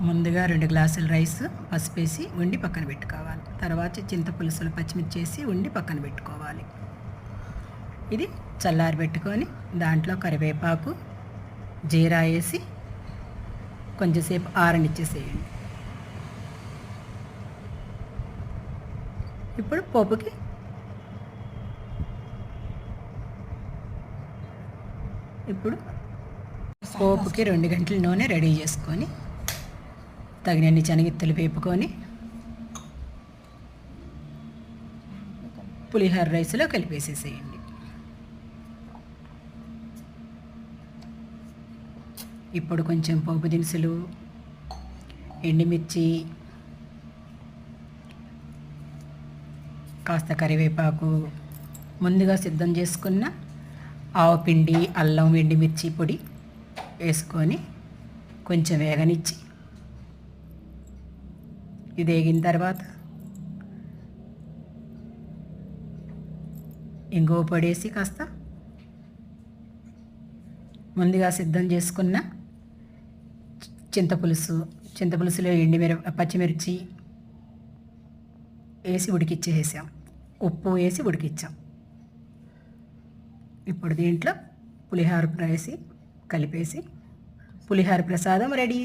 ముందుగా 2 గ్లాసుల రైస్ పసుపేసి వండి పక్కన పెట్టుకోవాలి. తర్వాత చింతపులుసులు పచ్చిమిర్చి వేసి వండి పక్కన పెట్టుకోవాలి. ఇది చల్లారి పెట్టుకొని దాంట్లో కరివేపాకు జీరా వేసి కొంచెంసేపు ఆరనిచ్చేసేయండి. ఇప్పుడు పోపుకి ఇప్పుడు పోపుకి 2 గంటల నూనె రెడీ చేసుకొని తగినన్ని శనగిత్తలు వేపుకొని పులిహోర రైస్లో కలిపేసేసేయండి. ఇప్పుడు కొంచెం పోపు దినుసులు, ఎండుమిర్చి, కాస్త కరివేపాకు, ముందుగా సిద్ధం చేసుకున్న ఆవపిండి, అల్లం, ఎండుమిర్చి పొడి వేసుకొని కొంచెం వేగనిచ్చి ఇది వేగిన తర్వాత ఇంగువ పొడేసి కాస్త ముందుగా సిద్ధం చేసుకున్న చింతపులుసులో పచ్చిమిర్చి వేసి ఉడికిచ్చేసాం, ఉప్పు వేసి ఉడికిచ్చాం. ఇప్పుడు దీంట్లో పులిహోర వేసి కలిపేసి పులిహోర ప్రసాదం రెడీ.